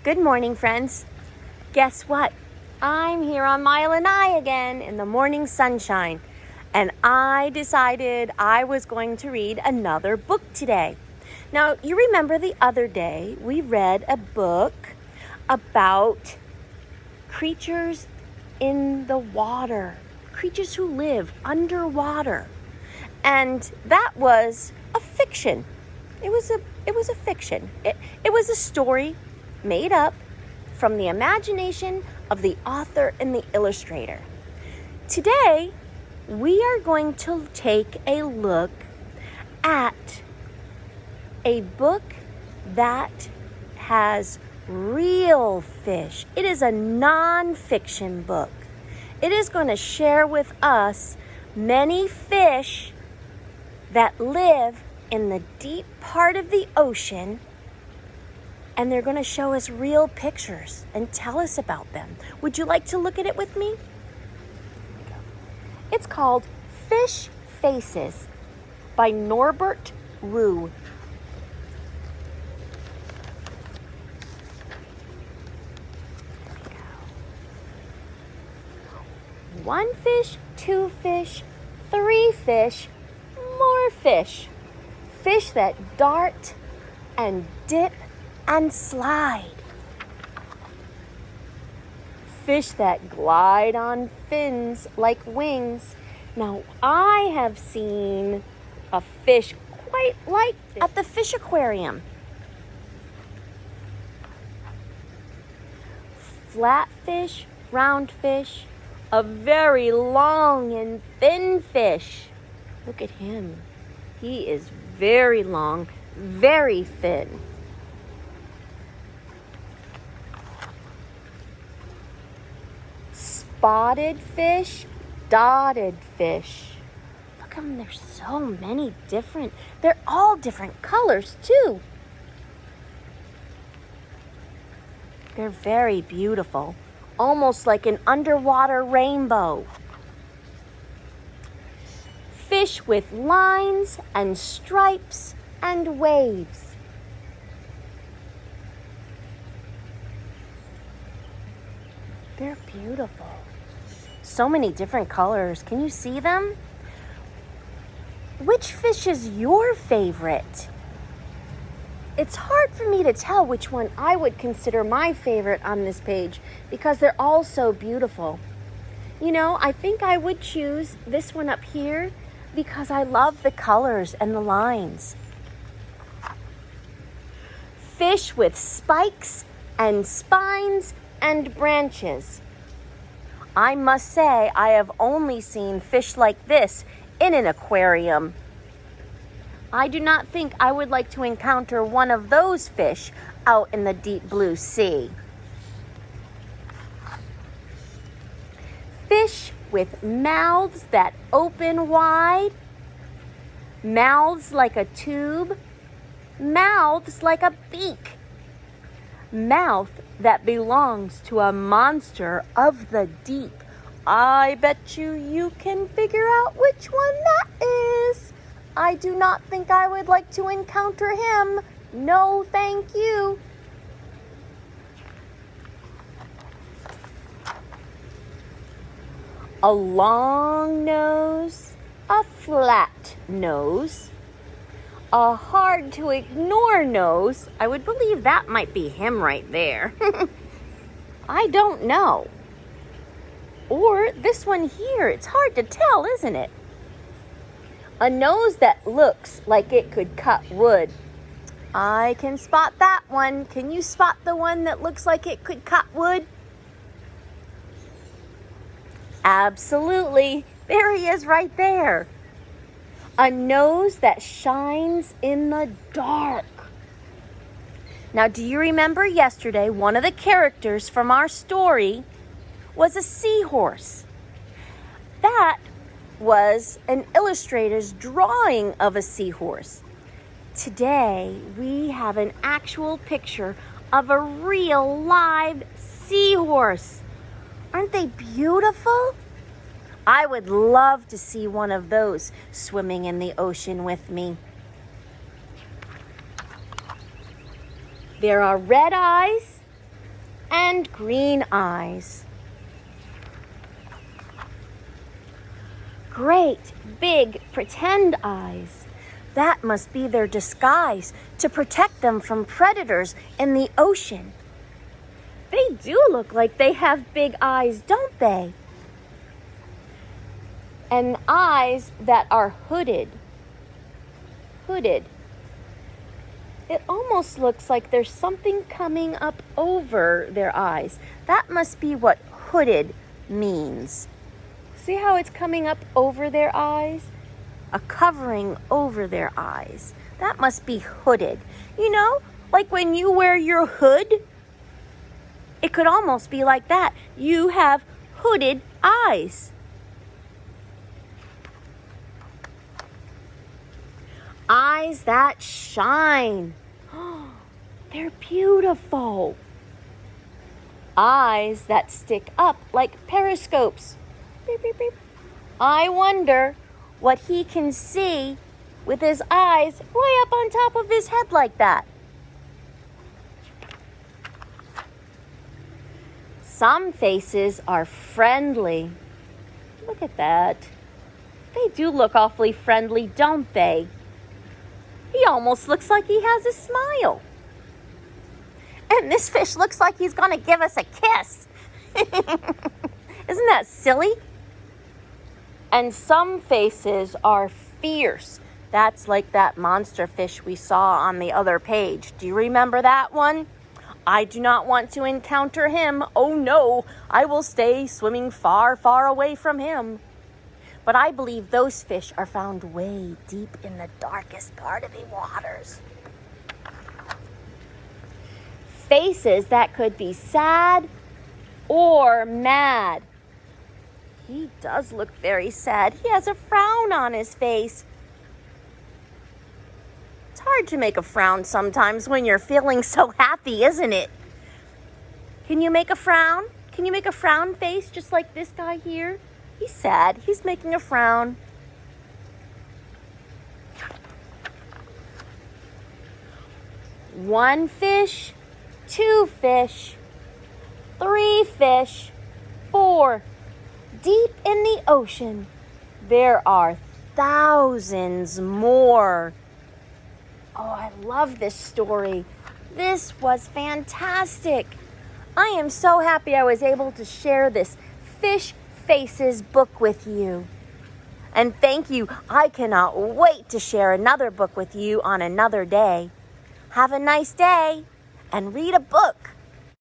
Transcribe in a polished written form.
Good morning, friends. Guess what? I'm here on Mile and I again in the morning sunshine, and I decided I was going to read another book today. Now, you remember the other day we read a book about creatures in the water, creatures who live underwater, and that was a fiction. It was a fiction. It was a story made up from the imagination of the author and the illustrator. Today, we are going to take a look at a book that has real fish. It is a non-fiction book. It is going to share with us many fish that live in the deep part of the ocean, and they're going to show us real pictures and tell us about them. Would you like to look at it with me? It's called Fish Faces by Norbert Rue. One fish, two fish, three fish, more fish. Fish that dart and dip and slide. Fish that glide on fins like wings. Now, I have seen a fish quite like this at the fish aquarium. Flatfish, round fish, a very long and thin fish. Look at him. He is very long, very thin. Spotted fish, dotted fish. Look at them, there's so many different. They're all different colors too. They're very beautiful, almost like an underwater rainbow. Fish with lines and stripes and waves. They're beautiful. So many different colors. Can you see them? Which fish is your favorite? It's hard for me to tell which one I would consider my favorite on this page because they're all so beautiful. You know, I think I would choose this one up here because I love the colors and the lines. Fish with spikes and spines and branches. I must say I have only seen fish like this in an aquarium. I do not think I would like to encounter one of those fish out in the deep blue sea. Fish with mouths that open wide, mouths like a tube, mouths like a beak, mouth that belongs to a monster of the deep. I bet you can figure out which one that is. I do not think I would like to encounter him. No, thank you. A long nose, a flat nose, a hard to ignore nose. I would believe that might be him right there. I don't know. Or this one here. It's hard to tell, isn't it? A nose that looks like it could cut wood. I can spot that one. Can you spot the one that looks like it could cut wood? Absolutely. There he is right there. A nose that shines in the dark. Now, do you remember yesterday one of the characters from our story was a seahorse? That was an illustrator's drawing of a seahorse. Today, we have an actual picture of a real live seahorse. Aren't they beautiful? I would love to see one of those swimming in the ocean with me. There are red eyes and green eyes. Great, big, pretend eyes. That must be their disguise to protect them from predators in the ocean. They do look like they have big eyes, don't they? And eyes that are hooded. Hooded. It almost looks like there's something coming up over their eyes. That must be what hooded means. See how it's coming up over their eyes? A covering over their eyes. That must be hooded. You know, like when you wear your hood, it could almost be like that. You have hooded eyes. Eyes that shine. They're beautiful. Eyes that stick up like periscopes. Beep, beep, beep. I wonder what he can see with his eyes way up on top of his head like that. Some faces are friendly. Look at that. They do look awfully friendly, don't they? He almost looks like he has a smile. And this fish looks like he's going to give us a kiss. Isn't that silly? And some faces are fierce. That's like that monster fish we saw on the other page. Do you remember that one? I do not want to encounter him. Oh no, I will stay swimming far, far away from him. But I believe those fish are found way deep in the darkest part of the waters. Faces that could be sad or mad. He does look very sad. He has a frown on his face. It's hard to make a frown sometimes when you're feeling so happy, isn't it? Can you make a frown? Can you make a frown face just like this guy here? He's sad. He's making a frown. One fish, two fish, three fish, four. Deep in the ocean, there are thousands more. Oh, I love this story. This was fantastic. I am so happy I was able to share this Fish Faces book with you. And thank you. I cannot wait to share another book with you on another day. Have a nice day and read a book.